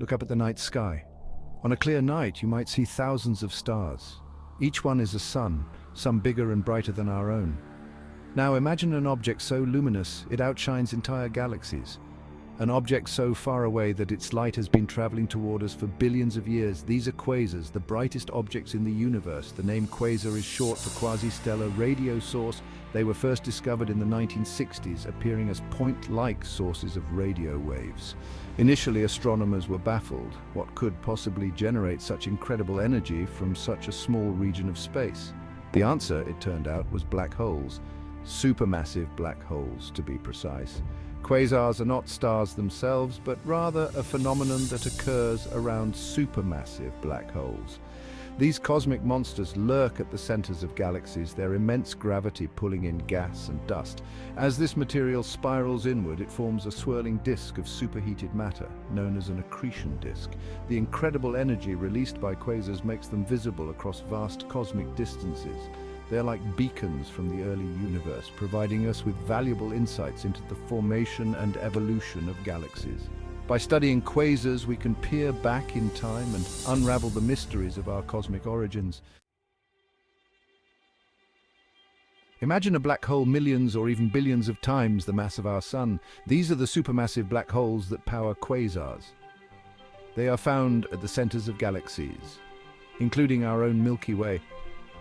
Look up at the night sky. On a clear night, you might see thousands of stars. Each one is a sun, some bigger and brighter than our own. Now imagine an object so luminous it outshines entire galaxies. An object so far away that its light has been traveling toward us for billions of years. These are quasars, the brightest objects in the universe. The name quasar is short for quasi-stellar radio source. They were first discovered in the 1960s, appearing as point-like sources of radio waves. Initially, astronomers were baffled. What could possibly generate such incredible energy from such a small region of space? The answer, it turned out, was black holes. Supermassive black holes, to be precise. Quasars are not stars themselves, but rather a phenomenon that occurs around supermassive black holes. These cosmic monsters lurk at the centers of galaxies, their immense gravity pulling in gas and dust. As this material spirals inward, it forms a swirling disk of superheated matter, known as an accretion disk. The incredible energy released by quasars makes them visible across vast cosmic distances. They're like beacons from the early universe, providing us with valuable insights into the formation and evolution of galaxies. By studying quasars, we can peer back in time and unravel the mysteries of our cosmic origins. Imagine a black hole millions or even billions of times the mass of our Sun. These are the supermassive black holes that power quasars. They are found at the centers of galaxies, including our own Milky Way.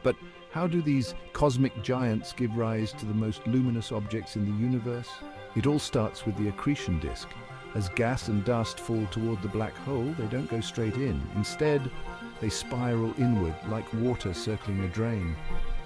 But how do these cosmic giants give rise to the most luminous objects in the universe? It all starts with the accretion disk. As gas and dust fall toward the black hole, they don't go straight in. Instead, they spiral inward like water circling a drain.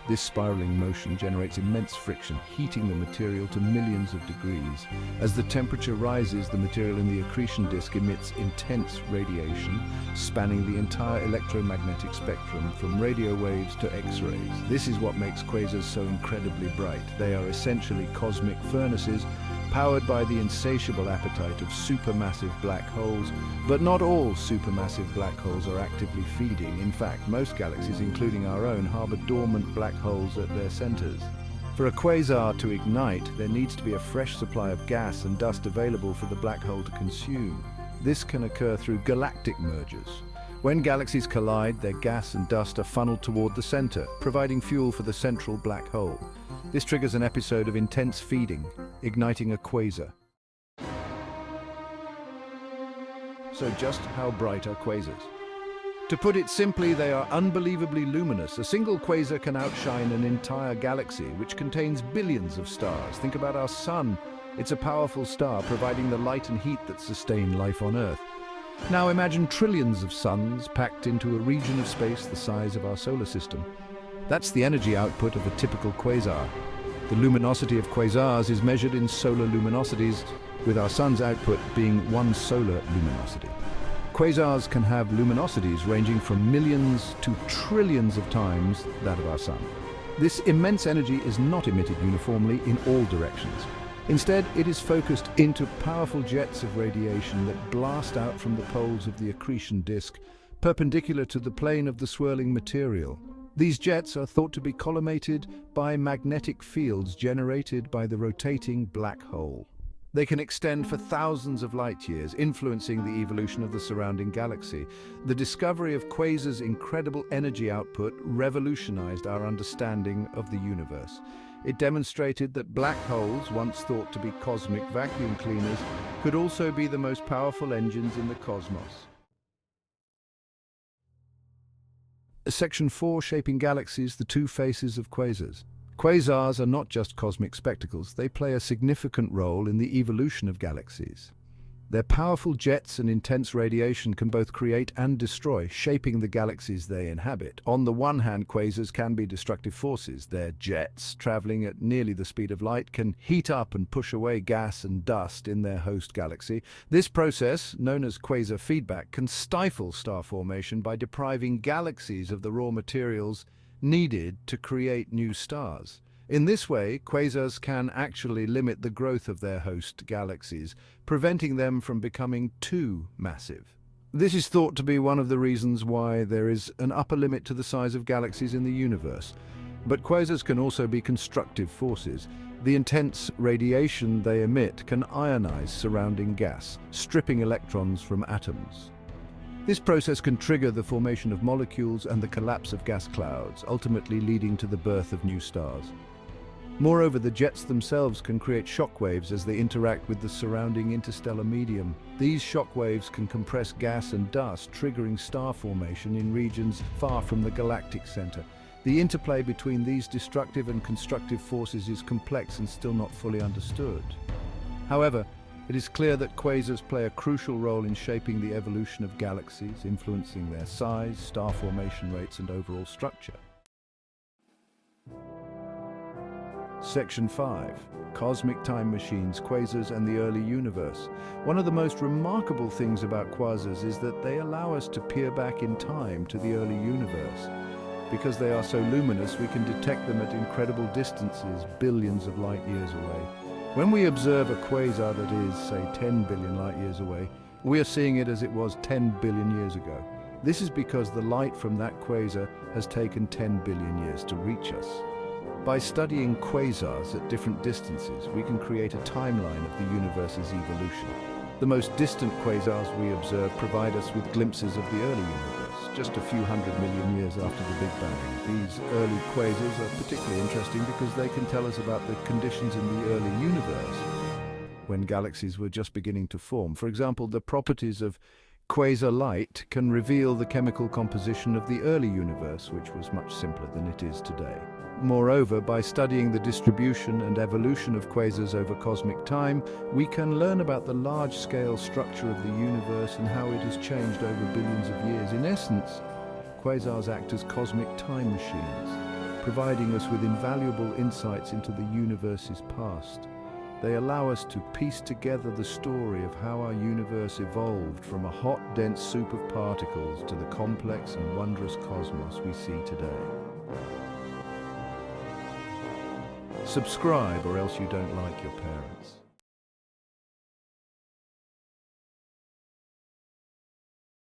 This spiraling motion generates immense friction, heating the material to millions of degrees. As the temperature rises, the material in the accretion disk emits intense radiation, spanning the entire electromagnetic spectrum from radio waves to X-rays. This is what makes quasars so incredibly bright. They are essentially cosmic furnaces, powered by the insatiable appetite of supermassive black holes. But not all supermassive black holes are actively feeding. In fact, most galaxies, including our own, harbor dormant black holes at their centers. For a quasar to ignite, there needs to be a fresh supply of gas and dust available for the black hole to consume. This can occur through galactic mergers. When galaxies collide, their gas and dust are funneled toward the center, providing fuel for the central black hole. This triggers an episode of intense feeding, igniting a quasar. So just how bright are quasars? To put it simply, they are unbelievably luminous. A single quasar can outshine an entire galaxy, which contains billions of stars. Think about our Sun. It's a powerful star, providing the light and heat that sustain life on Earth. Now imagine trillions of suns packed into a region of space the size of our solar system. That's the energy output of a typical quasar. The luminosity of quasars is measured in solar luminosities, with our Sun's output being 1 solar luminosity. Quasars can have luminosities ranging from millions to trillions of times that of our Sun. This immense energy is not emitted uniformly in all directions. Instead, it is focused into powerful jets of radiation that blast out from the poles of the accretion disk, perpendicular to the plane of the swirling material. These jets are thought to be collimated by magnetic fields generated by the rotating black hole. They can extend for thousands of light years, influencing the evolution of the surrounding galaxy. The discovery of quasars' incredible energy output revolutionized our understanding of the universe. It demonstrated that black holes, once thought to be cosmic vacuum cleaners, could also be the most powerful engines in the cosmos. Section 4, Shaping Galaxies, the two faces of quasars. Quasars are not just cosmic spectacles, they play a significant role in the evolution of galaxies. Their powerful jets and intense radiation can both create and destroy, shaping the galaxies they inhabit. On the one hand, quasars can be destructive forces. Their jets, traveling at nearly the speed of light, can heat up and push away gas and dust in their host galaxy. This process, known as quasar feedback, can stifle star formation by depriving galaxies of the raw materials needed to create new stars. In this way, quasars can actually limit the growth of their host galaxies, preventing them from becoming too massive. This is thought to be one of the reasons why there is an upper limit to the size of galaxies in the universe. But quasars can also be constructive forces. The intense radiation they emit can ionize surrounding gas, stripping electrons from atoms. This process can trigger the formation of molecules and the collapse of gas clouds, ultimately leading to the birth of new stars. Moreover, the jets themselves can create shockwaves as they interact with the surrounding interstellar medium. These shockwaves can compress gas and dust, triggering star formation in regions far from the galactic center. The interplay between these destructive and constructive forces is complex and still not fully understood. However, it is clear that quasars play a crucial role in shaping the evolution of galaxies, influencing their size, star formation rates, and overall structure. Section 5. Cosmic Time Machines, Quasars and the Early Universe. One of the most remarkable things about quasars is that they allow us to peer back in time to the early universe. Because they are so luminous, we can detect them at incredible distances, billions of light years away. When we observe a quasar that is, say, 10 billion light years away, we are seeing it as it was 10 billion years ago. This is because the light from that quasar has taken 10 billion years to reach us. By studying quasars at different distances, we can create a timeline of the universe's evolution. The most distant quasars we observe provide us with glimpses of the early universe, just a few 100 million years after the Big Bang. These early quasars are particularly interesting because they can tell us about the conditions in the early universe, when galaxies were just beginning to form. For example, the properties of quasar light can reveal the chemical composition of the early universe, which was much simpler than it is today. Moreover, by studying the distribution and evolution of quasars over cosmic time, we can learn about the large-scale structure of the universe and how it has changed over billions of years. In essence, quasars act as cosmic time machines, providing us with invaluable insights into the universe's past. They allow us to piece together the story of how our universe evolved from a hot, dense soup of particles to the complex and wondrous cosmos we see today. Subscribe, or else you don't like your parents.